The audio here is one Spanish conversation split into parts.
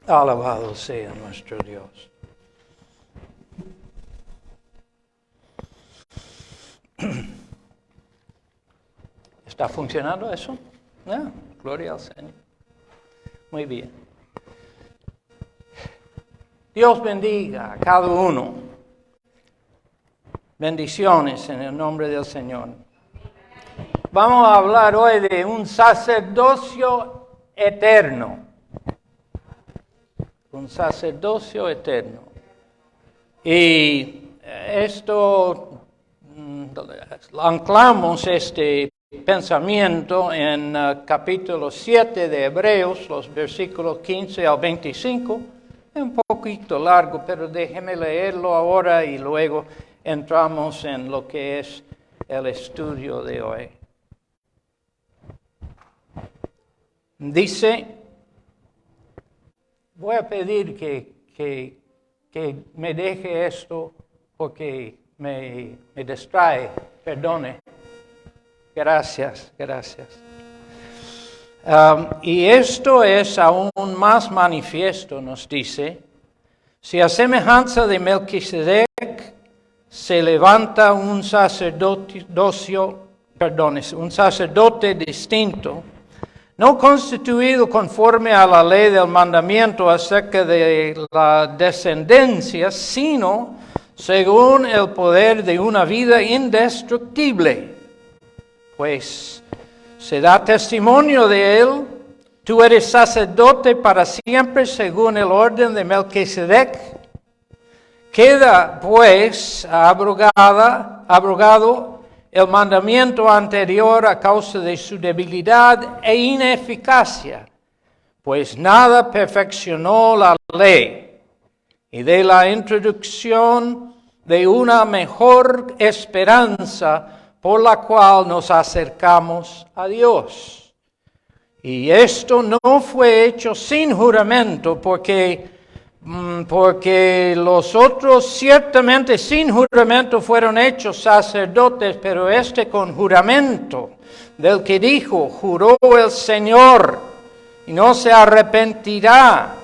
Alabado sea nuestro Dios. ¿Está funcionando eso? No, gloria al Señor. Muy bien. Dios bendiga a cada uno. Bendiciones en el nombre del Señor. Vamos a hablar hoy de un sacerdocio eterno. Un sacerdocio eterno. Y esto, anclamos este pensamiento en capítulo 7 de Hebreos, los versículos 15 al 25. Es un poquito largo, pero déjeme leerlo ahora y luego entramos en lo que es el estudio de hoy. Dice, voy a pedir que me deje esto porque me distrae, perdone. Gracias. Y esto es aún más manifiesto, nos dice, si a semejanza de Melquisedec se levanta un sacerdote distinto, no constituido conforme a la ley del mandamiento acerca de la descendencia, sino según el poder de una vida indestructible. Pues se da testimonio de él, tú eres sacerdote para siempre según el orden de Melquisedec. Queda pues abrogado el mandamiento anterior a causa de su debilidad e ineficacia, pues nada perfeccionó la ley, y de la introducción de una mejor esperanza por la cual nos acercamos a Dios. Y esto no fue hecho sin juramento, porque los otros ciertamente sin juramento fueron hechos sacerdotes, pero este con juramento, del que dijo, juró el Señor, y no se arrepentirá.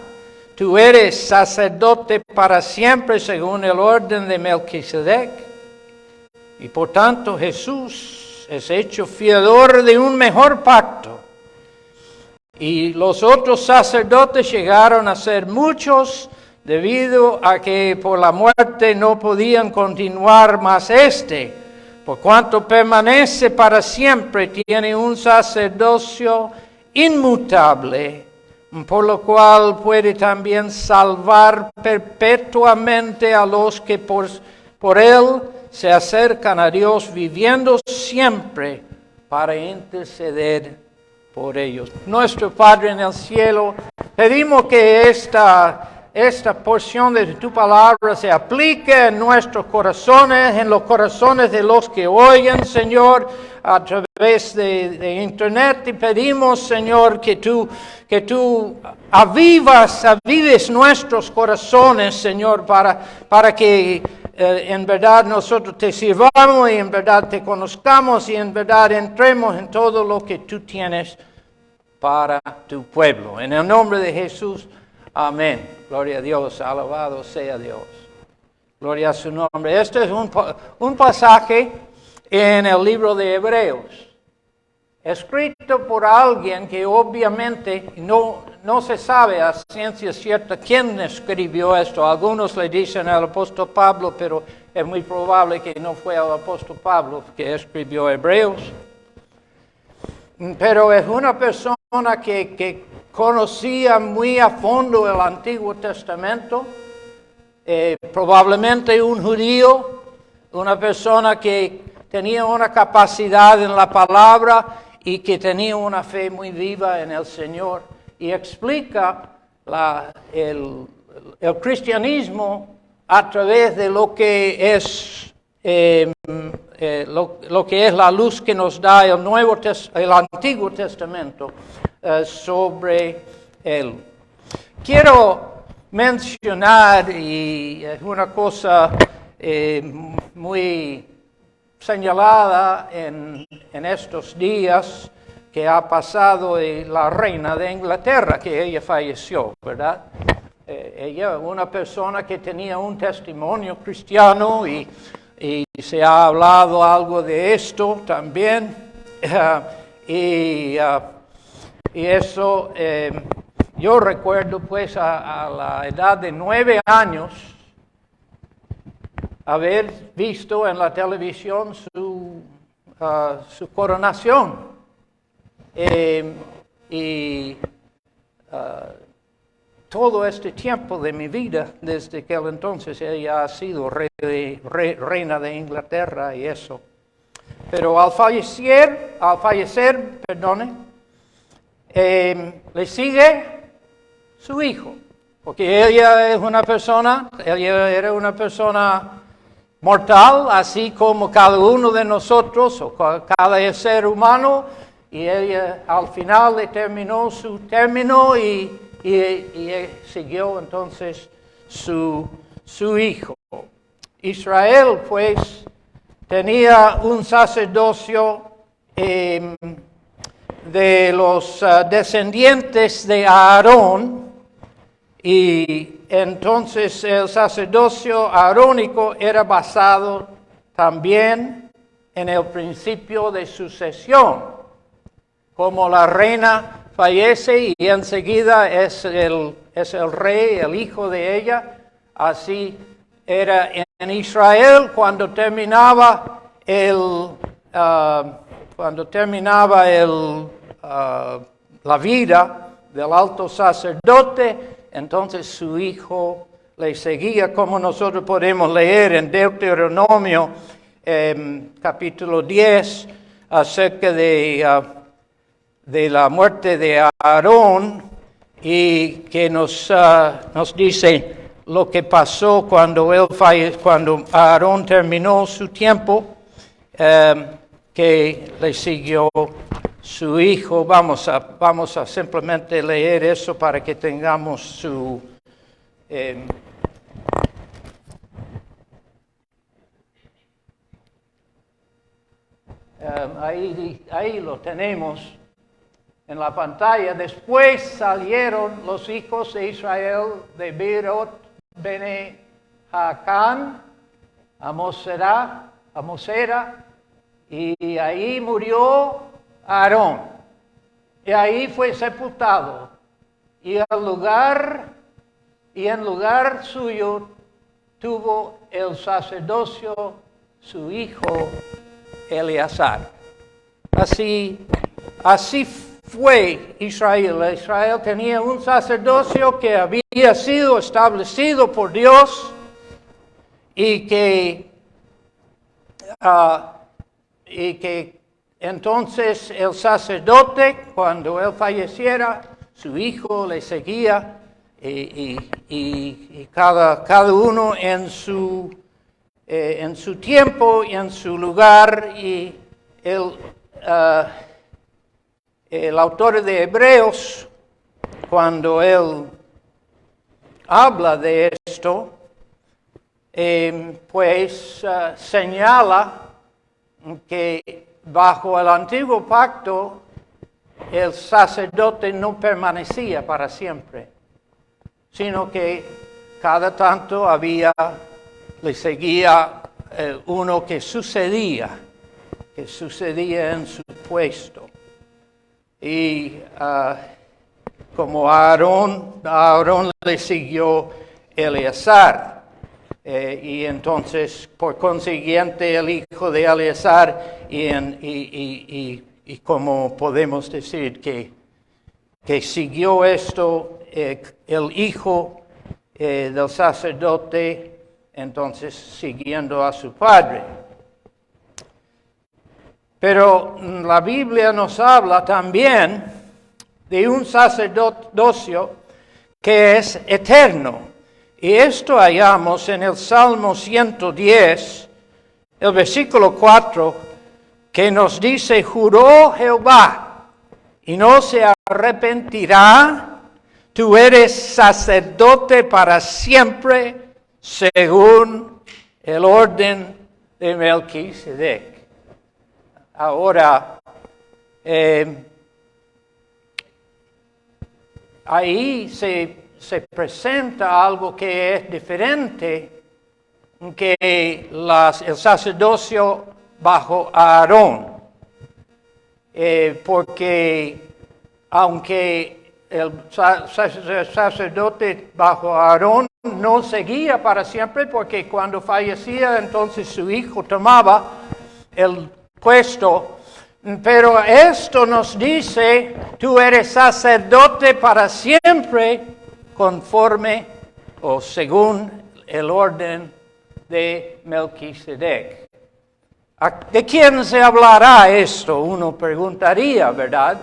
Tú eres sacerdote para siempre según el orden de Melquisedec. Y por tanto Jesús es hecho fiador de un mejor pacto. Y los otros sacerdotes llegaron a ser muchos debido a que por la muerte no podían continuar más por cuanto permanece para siempre, tiene un sacerdocio inmutable, por lo cual puede también salvar perpetuamente a los que por él se acercan a Dios, viviendo siempre para interceder por ellos. Nuestro Padre en el cielo, pedimos que esta porción de tu palabra se aplique en nuestros corazones, en los corazones de los que oyen, Señor, a través de internet. Y pedimos, Señor, que tú avives nuestros corazones, Señor, para que en verdad nosotros te sirvamos y en verdad te conozcamos y en verdad entremos en todo lo que tú tienes para tu pueblo. En el nombre de Jesús, amén. Gloria a Dios, alabado sea Dios. Gloria a su nombre. Este es un pasaje en el libro de Hebreos, escrito por alguien que obviamente no se sabe a ciencia cierta quién escribió esto. Algunos le dicen al apóstol Pablo, pero es muy probable que no fue el apóstol Pablo que escribió Hebreos. Pero es una persona que conocía muy a fondo el Antiguo Testamento, probablemente un judío, una persona que tenía una capacidad en la palabra y que tenía una fe muy viva en el Señor. Y explica el cristianismo a través de lo que es lo que es la luz que nos da el Antiguo Testamento sobre él. Quiero mencionar, y es una cosa muy señalada en estos días, que ha pasado la reina de Inglaterra, que ella falleció, ¿verdad? ella, una persona que tenía un testimonio cristiano y se ha hablado algo de esto también. Y eso, yo recuerdo pues a la edad de 9 años haber visto en la televisión su coronación. Todo este tiempo de mi vida, desde aquel entonces, ella ha sido reina de Inglaterra y eso. Pero al fallecer, le sigue su hijo, porque ella era una persona mortal, así como cada uno de nosotros, o cada ser humano, y ella al final le terminó su término y siguió entonces su hijo. Israel, pues, tenía un sacerdocio de los descendientes de Aarón, y entonces el sacerdocio arónico era basado también en el principio de sucesión. Como la reina fallece y enseguida es el rey, el hijo de ella, así era en Israel cuando terminaba la vida del alto sacerdote, entonces su hijo le seguía, como nosotros podemos leer en Deuteronomio capítulo 10 acerca de la muerte de Aarón, y que nos dice lo que pasó cuando Aarón terminó su tiempo, que le siguió su hijo. Vamos a simplemente leer eso para que tengamos su ahí lo tenemos en la pantalla. Después salieron los hijos de Israel de Beerot Bene Jaacán a Mosera, y ahí murió Aarón, y ahí fue sepultado, y en lugar suyo tuvo el sacerdocio su hijo Eleazar. Así fue Israel. Israel tenía un sacerdocio que había sido establecido por Dios, y que entonces el sacerdote, cuando él falleciera, su hijo le seguía, y cada uno en su tiempo y en su lugar. Y el autor de Hebreos, cuando él habla de esto, pues señala que bajo el antiguo pacto el sacerdote no permanecía para siempre, sino que cada tanto le seguía uno que sucedía en su puesto. Y como a Aarón le siguió Eleazar. Y entonces, por consiguiente, el hijo de Eleazar, y como podemos decir que siguió esto, el hijo del sacerdote, entonces siguiendo a su padre. Pero la Biblia nos habla también de un sacerdocio que es eterno. Y esto hallamos en el Salmo 110, el versículo 4, que nos dice: juró Jehová y no se arrepentirá, tú eres sacerdote para siempre, según el orden de Melquisedec. Ahora, ahí se presenta algo que es diferente que el sacerdocio bajo Aarón. Porque aunque el sacerdote bajo Aarón no seguía para siempre, porque cuando fallecía entonces su hijo tomaba el puesto. Pero esto nos dice, tú eres sacerdote para siempre, conforme o según el orden de Melquisedec. ¿De quién se hablará esto? Uno preguntaría, ¿verdad?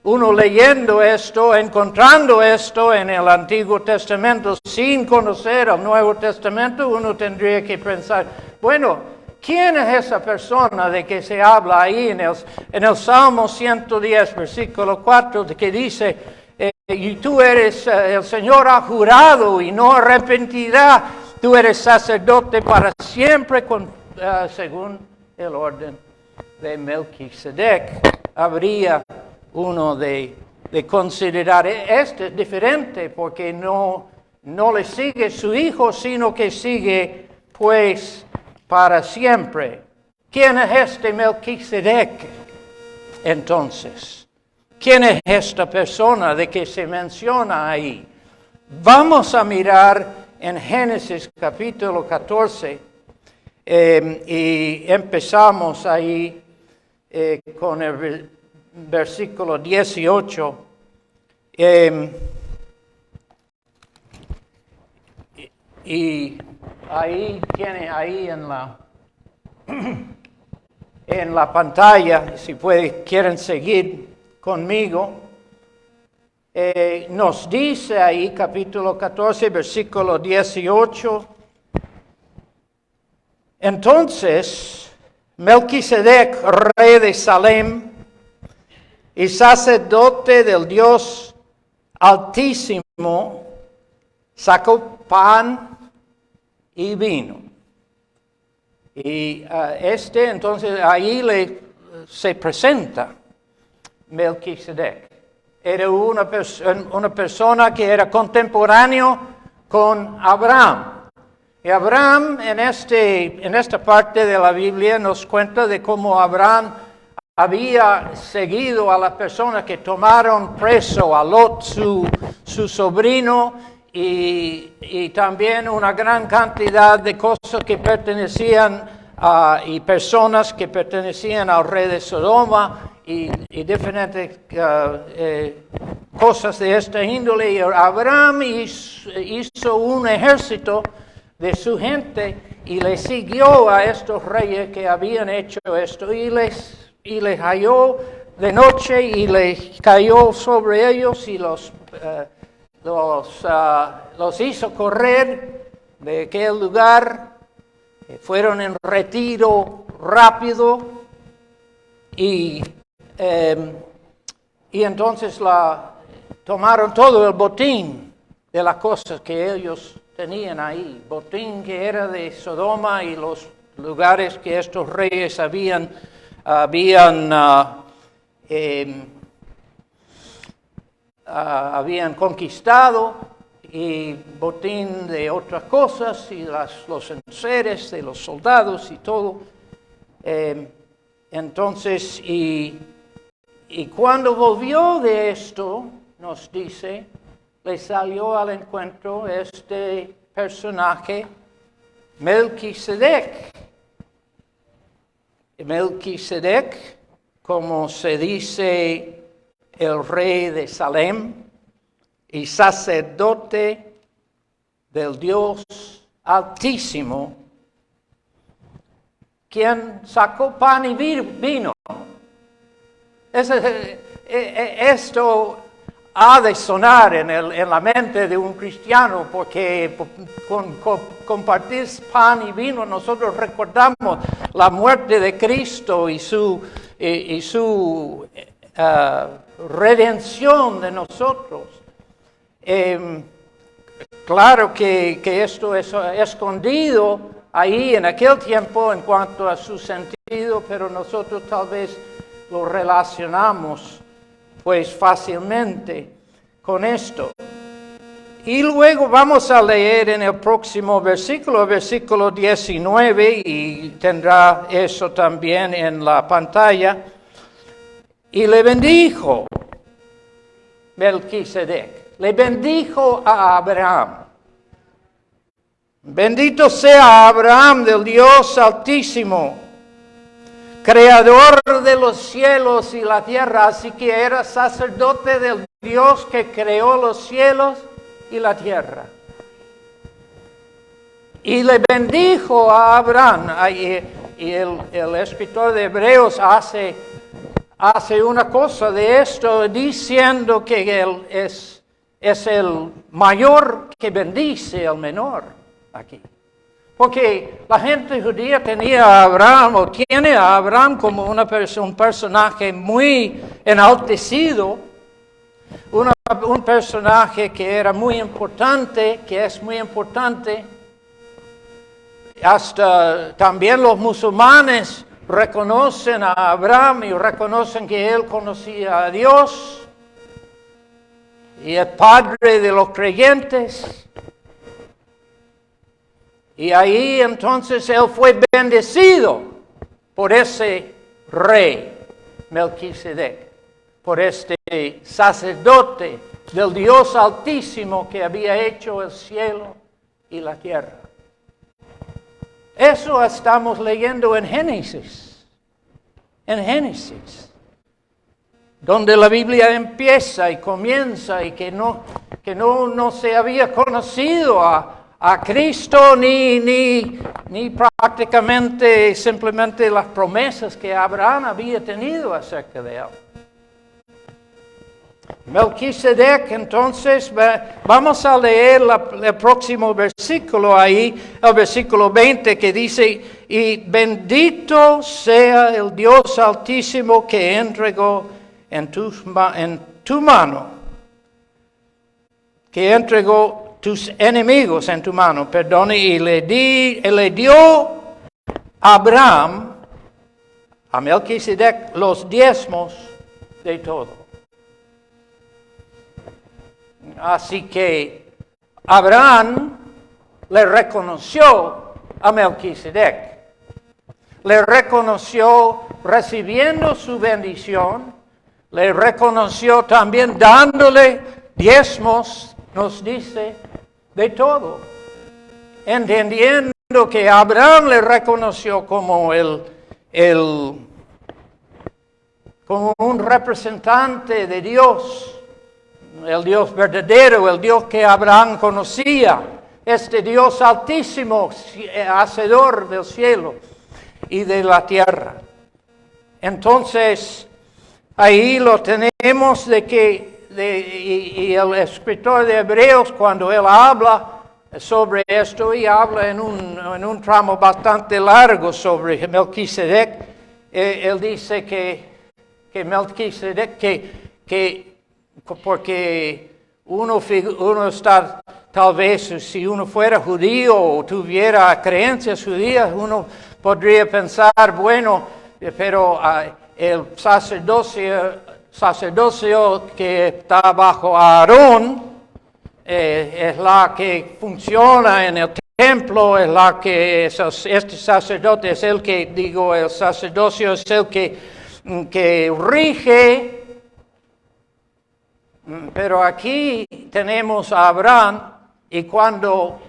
Uno leyendo esto, encontrando esto en el Antiguo Testamento sin conocer el Nuevo Testamento, uno tendría que pensar, bueno, ¿quién es esa persona de que se habla ahí en el Salmo 110, versículo 4, que dice, y tú eres, el Señor ha jurado y no arrepentirá, tú eres sacerdote para siempre según el orden de Melquisedec? Habría uno de considerar, este es diferente porque no le sigue su hijo, sino que sigue pues para siempre. ¿Quién es este Melquisedec? Entonces, ¿quién es esta persona de que se menciona ahí? Vamos a mirar en Génesis capítulo 14, y empezamos ahí con el versículo 18. Y ahí tiene ahí en la pantalla, si quieren seguir conmigo, nos dice ahí capítulo 14, versículo 18. Entonces, Melquisedec, rey de Salem y sacerdote del Dios Altísimo, sacó pan y vino. Y entonces ahí se presenta Melquisedec. Era una persona que era contemporáneo con Abraham. Y Abraham en esta parte de la Biblia nos cuenta de cómo Abraham había seguido a las personas que tomaron preso a Lot, su sobrino, y también una gran cantidad de cosas que pertenecían y personas que pertenecían al rey de Sodoma y diferentes cosas de esta índole. Y Abraham hizo un ejército de su gente y le siguió a estos reyes que habían hecho esto y les halló de noche y les cayó sobre ellos y los hizo correr de aquel lugar. Fueron en retiro rápido y entonces tomaron todo el botín de las cosas que ellos tenían ahí, botín que era de Sodoma y los lugares que estos reyes habían conquistado, y botín de otras cosas y los enseres de los soldados y todo. Entonces, y cuando volvió de esto, nos dice, le salió al encuentro este personaje, Melquisedec. Melquisedec, como se dice, el rey de Salem y sacerdote del Dios Altísimo, quien sacó pan y vino. Esto ha de sonar en la mente de un cristiano, porque con compartir pan y vino nosotros recordamos la muerte de Cristo y su redención de nosotros. Claro que esto es escondido ahí en aquel tiempo en cuanto a su sentido, pero nosotros tal vez lo relacionamos pues fácilmente con esto. Y luego vamos a leer en el próximo versículo, versículo 19, y tendrá eso también en la pantalla. Y le bendijo Melquisedec, le bendijo a Abraham. Bendito sea Abraham del Dios Altísimo, creador de los cielos y la tierra. Así que era sacerdote del Dios que creó los cielos y la tierra. Y le bendijo a Abraham. Y el escritor de Hebreos hace una cosa de esto, diciendo que él es el mayor que bendice al menor aquí. Porque la gente judía tenía a Abraham, o tiene a Abraham como un personaje muy enaltecido, un personaje que era muy importante, que es muy importante. Hasta también los musulmanes reconocen a Abraham y reconocen que él conocía a Dios y es padre de los creyentes. Y ahí entonces él fue bendecido por ese rey Melquisedec, por este sacerdote del Dios Altísimo que había hecho el cielo y la tierra. Eso estamos leyendo en Génesis. En Génesis. Donde la Biblia empieza y comienza y que no se había conocido a Cristo ni prácticamente simplemente las promesas que Abraham había tenido acerca de él. Melquisedec, entonces, vamos a leer el próximo versículo ahí, el versículo 20, que dice, y bendito sea el Dios Altísimo que entregó en tu mano, que entregó tus enemigos en tu mano, perdone, y le dio a Abraham, a Melquisedec, los diezmos de todo. Así que Abraham le reconoció a Melquisedec. Le reconoció recibiendo su bendición. Le reconoció también dándole diezmos, nos dice, de todo. Entendiendo que Abraham le reconoció como como un representante de Dios. El Dios verdadero, el Dios que Abraham conocía, este Dios altísimo, hacedor del cielo y de la tierra. Entonces, ahí lo tenemos y el escritor de Hebreos, cuando él habla sobre esto, y habla en un tramo bastante largo sobre Melquisedec, él dice que Melquisedec, porque uno está, tal vez, si uno fuera judío o tuviera creencias judías, uno podría pensar, bueno, pero el sacerdocio que está bajo Aarón es la que funciona en el templo, es la que este sacerdote es el que, el sacerdocio es el que rige. Pero aquí tenemos a Abraham y cuando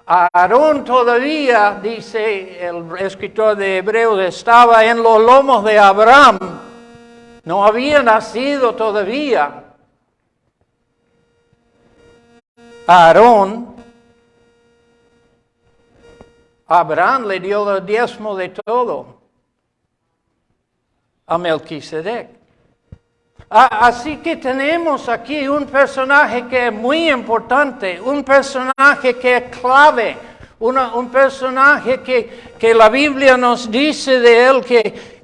Aarón todavía, dice el escritor de Hebreos, estaba en los lomos de Abraham, no había nacido todavía Aarón, Abraham le dio el diezmo de todo a Melquisedec. Así que tenemos aquí un personaje que es muy importante, un personaje que es clave, un personaje que la Biblia nos dice de él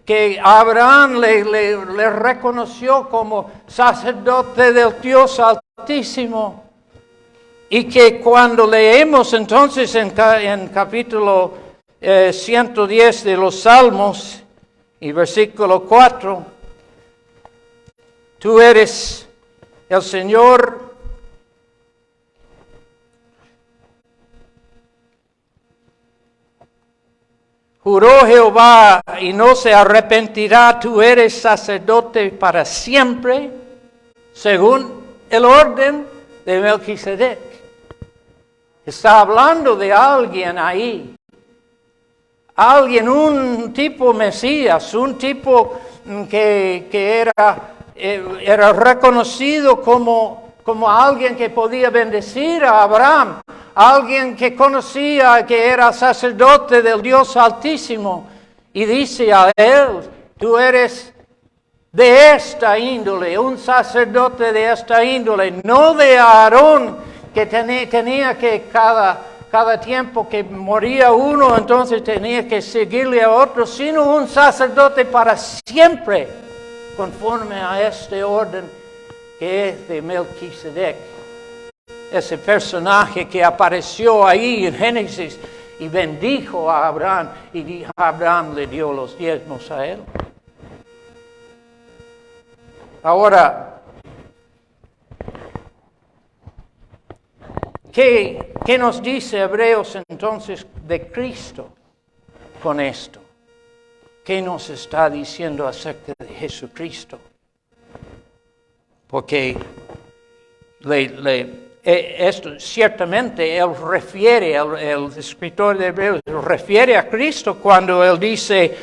que Abraham le reconoció como sacerdote del Dios Altísimo. Y que cuando leemos entonces en capítulo 110 de los Salmos y versículo 4, tú eres El Señor juró Jehová y no se arrepentirá, tú eres sacerdote para siempre, según el orden de Melquisedec. Está hablando de alguien ahí. Alguien, un tipo Mesías, un tipo que era reconocido como alguien que podía bendecir a Abraham, alguien que conocía que era sacerdote del Dios Altísimo, y dice a él, tú eres de esta índole, un sacerdote de esta índole, no de Aarón, que tenía que cada tiempo que moría uno, entonces tenía que seguirle a otro, sino un sacerdote para siempre, conforme a este orden que es de Melquisedec. Ese personaje que apareció ahí en Génesis y bendijo a Abraham, y Abraham le dio los diezmos a él. Ahora, ¿qué nos dice Hebreos entonces de Cristo con esto? ¿Qué nos está diciendo acerca de Jesucristo? Porque esto ciertamente él refiere, el escritor de Hebreos refiere a Cristo cuando él dice,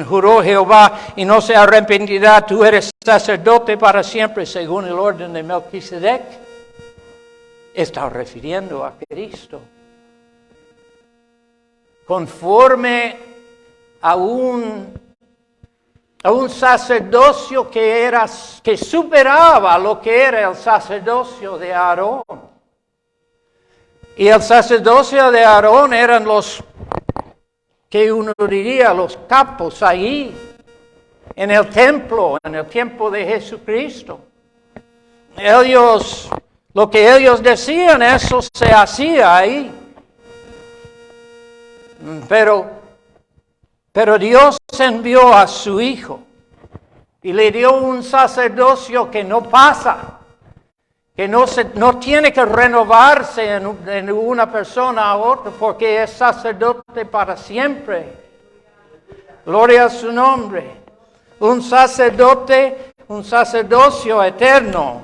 juró Jehová y no se arrepentirá, tú eres sacerdote para siempre según el orden de Melquisedec. Está refiriendo a Cristo. Conforme a un sacerdocio que superaba lo que era el sacerdocio de Aarón. Y el sacerdocio de Aarón eran los que uno diría los capos ahí en el templo, en el tiempo de Jesucristo. Lo que ellos decían, eso se hacía ahí. Pero Dios envió a su Hijo y le dio un sacerdocio que no pasa, que no tiene que renovarse en una persona a otra, porque es sacerdote para siempre. Gloria a su nombre. Un sacerdocio eterno,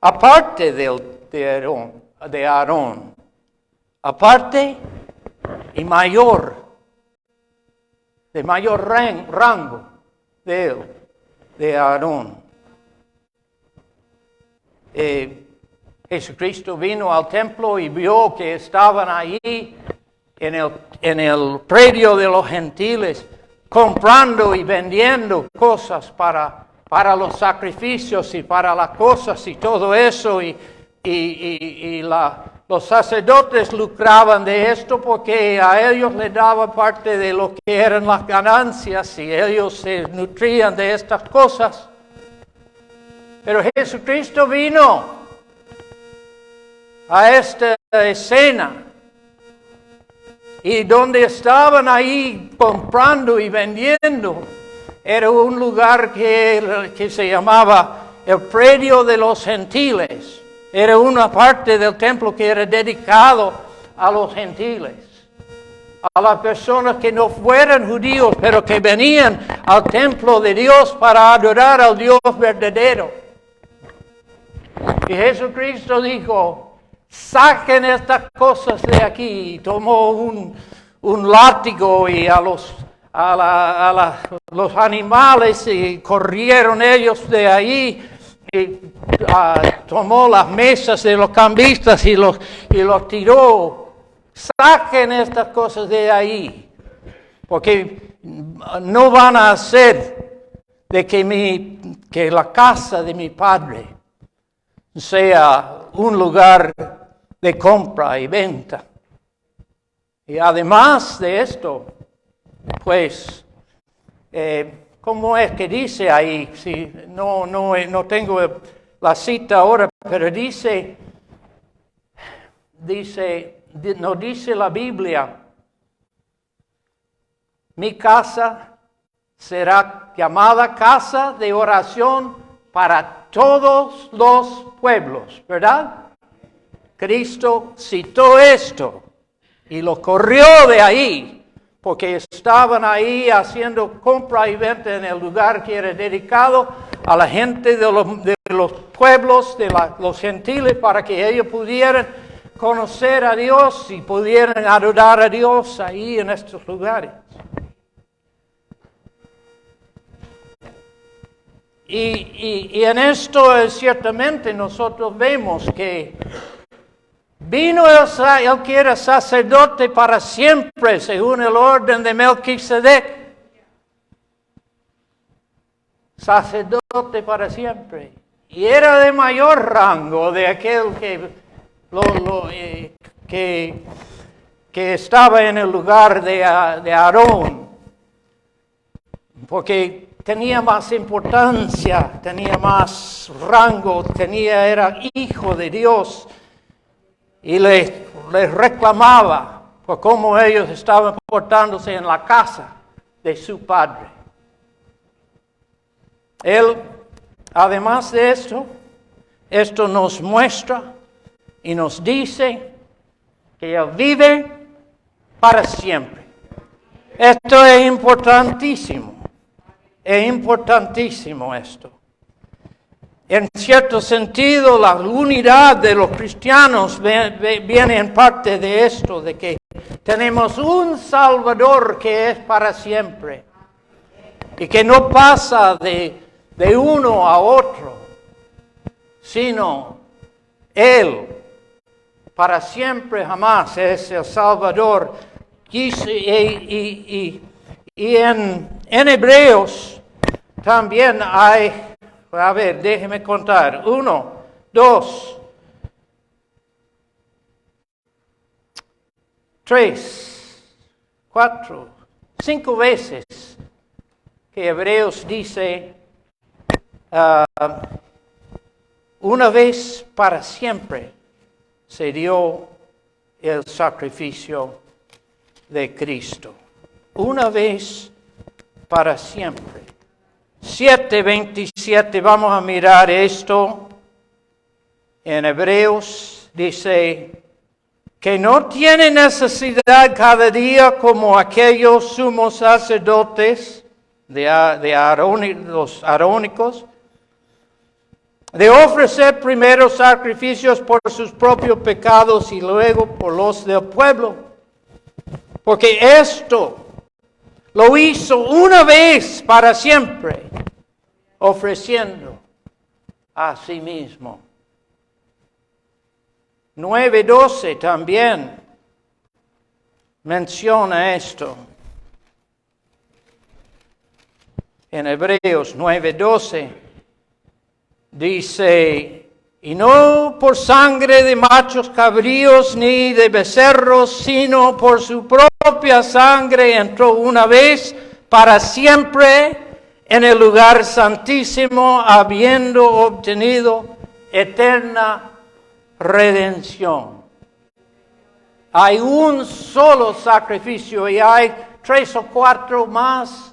aparte de Aarón, aparte y mayor, de mayor rango de él, de Aarón. Jesucristo vino al templo y vio que estaban allí en el predio de los gentiles, comprando y vendiendo cosas para los sacrificios y para las cosas y todo eso, los sacerdotes lucraban de esto porque a ellos les daba parte de lo que eran las ganancias y ellos se nutrían de estas cosas. Pero Jesucristo vino a esta escena y donde estaban ahí comprando y vendiendo era un lugar que se llamaba el predio de los gentiles. Era una parte del templo que era dedicado a los gentiles, a las personas que no fueran judíos, pero que venían al templo de Dios para adorar al Dios verdadero. Y Jesucristo dijo, saquen estas cosas de aquí. Y tomó un látigo y a los animales y corrieron ellos de ahí. Y tomó las mesas de los cambistas y los tiró. Saquen estas cosas de ahí, porque no van a hacer de que la casa de mi Padre sea un lugar de compra y venta. Y además de esto, pues, ¿cómo es que dice ahí? Si no tengo la cita ahora, pero nos dice la Biblia, mi casa será llamada casa de oración para todos los pueblos, ¿verdad? Cristo citó esto y lo corrió de ahí, porque estaban ahí haciendo compra y venta en el lugar que era dedicado a la gente de los pueblos, los gentiles, para que ellos pudieran conocer a Dios y pudieran adorar a Dios ahí en estos lugares. Y en esto ciertamente nosotros vemos que vino él que era sacerdote para siempre, según el orden de Melquisedec. Sacerdote para siempre. Y era de mayor rango de aquel que estaba en el lugar de Aarón. Porque tenía más importancia, tenía más rango, era hijo de Dios. Y les reclamaba por cómo ellos estaban portándose en la casa de su padre. Él, además de esto nos muestra y nos dice que Él vive para siempre. Esto es importantísimo. Es importantísimo esto. En cierto sentido, la unidad de los cristianos viene en parte de esto, de que tenemos un Salvador que es para siempre y que no pasa de uno a otro, sino Él para siempre jamás es el Salvador. Y en Hebreos también hay, a ver, déjeme contar, 1, 2, 3, 4, 5 veces que Hebreos dice una vez para siempre se dio el sacrificio de Cristo. Una vez para siempre. 7:27, vamos a mirar esto. En Hebreos dice que no tiene necesidad cada día como aquellos sumos sacerdotes los arónicos, de ofrecer primero sacrificios por sus propios pecados y luego por los del pueblo. Porque esto lo hizo una vez para siempre, ofreciendo a sí mismo. 9:12 también menciona esto. En Hebreos 9:12 dice, y no por sangre de machos cabríos ni de becerros, sino por su propia sangre entró una vez para siempre en el lugar santísimo, habiendo obtenido eterna redención. Hay un solo sacrificio y hay 3 o 4 más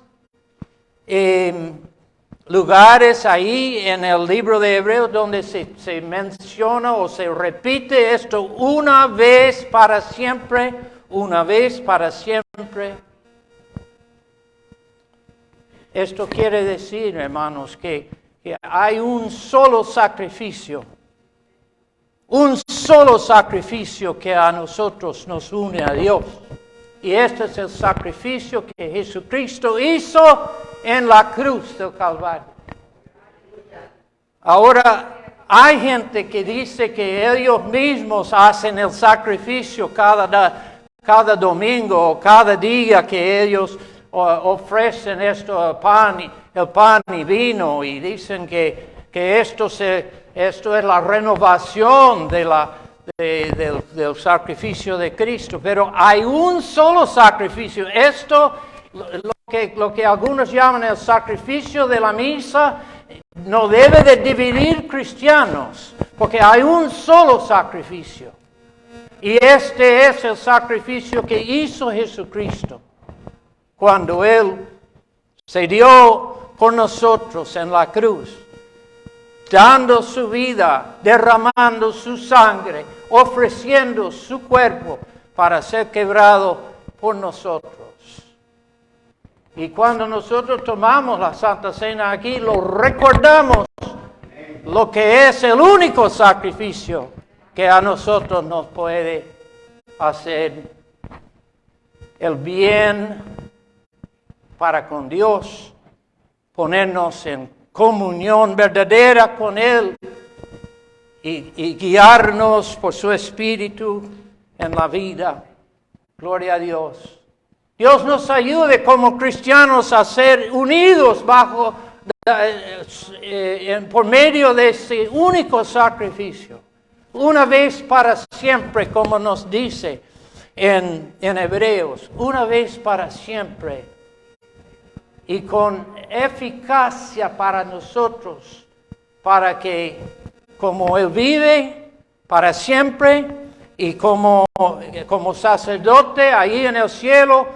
lugares ahí en el libro de Hebreos donde se menciona o se repite esto una vez para siempre, una vez para siempre. Esto quiere decir, hermanos, que hay un solo sacrificio que a nosotros nos une a Dios. Y este es el sacrificio que Jesucristo hizo en la cruz del Calvario. Ahora, hay gente que dice que ellos mismos hacen el sacrificio cada domingo o cada día que ellos ofrecen esto, el pan y vino, y dicen que esto es la renovación del sacrificio de Cristo. Pero hay un solo sacrificio. Esto, lo que algunos llaman el sacrificio de la misa, no debe de dividir cristianos, porque hay un solo sacrificio. Y este es el sacrificio que hizo Jesucristo cuando Él se dio por nosotros en la cruz. dando su vida, derramando su sangre, ofreciendo su cuerpo para ser quebrado por nosotros. Y cuando nosotros tomamos la Santa Cena aquí, lo recordamos lo que es el único sacrificio que a nosotros nos puede hacer el bien para con Dios, ponernos en comunión verdadera con Él y guiarnos por su Espíritu en la vida. Gloria a Dios. Dios nos ayude como cristianos a ser unidos por medio de ese único sacrificio. Una vez para siempre, como nos dice en Hebreos, una vez para siempre. Y con eficacia para nosotros, para que como Él vive para siempre y como sacerdote ahí en el cielo,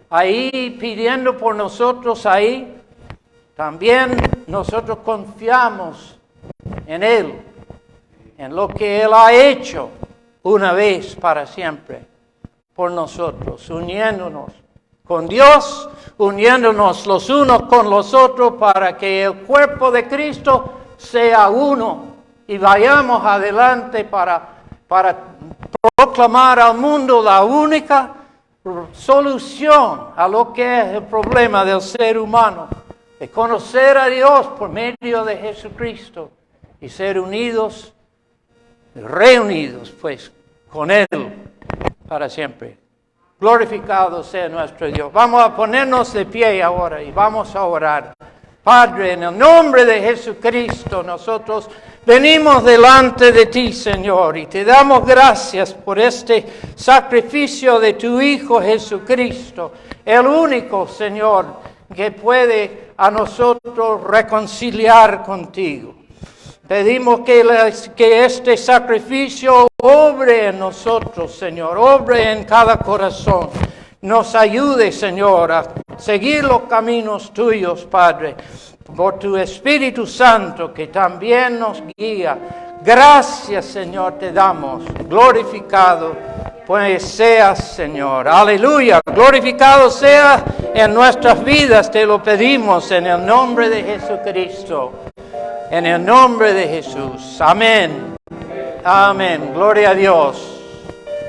ahí pidiendo por nosotros ahí, también nosotros confiamos en Él, en lo que Él ha hecho una vez para siempre por nosotros, uniéndonos con Dios, uniéndonos los unos con los otros para que el cuerpo de Cristo sea uno y vayamos adelante para proclamar al mundo la única solución a lo que es el problema del ser humano, de conocer a Dios por medio de Jesucristo y ser unidos, reunidos pues con Él para siempre. Glorificado sea nuestro Dios. Vamos a ponernos de pie ahora y vamos a orar. Padre, en el nombre de Jesucristo, nosotros venimos delante de ti, Señor, y te damos gracias por este sacrificio de tu Hijo Jesucristo, el único, Señor, que puede a nosotros reconciliar contigo. Pedimos que este sacrificio obre en nosotros, Señor, obre en cada corazón. Nos ayude, Señor, a seguir los caminos tuyos, Padre, por tu Espíritu Santo que también nos guía. Gracias, Señor, te damos. Glorificado pues seas, Señor. Aleluya. Glorificado sea en nuestras vidas, te lo pedimos en el nombre de Jesucristo. En el nombre de Jesús. Amén. Amén. Gloria a Dios.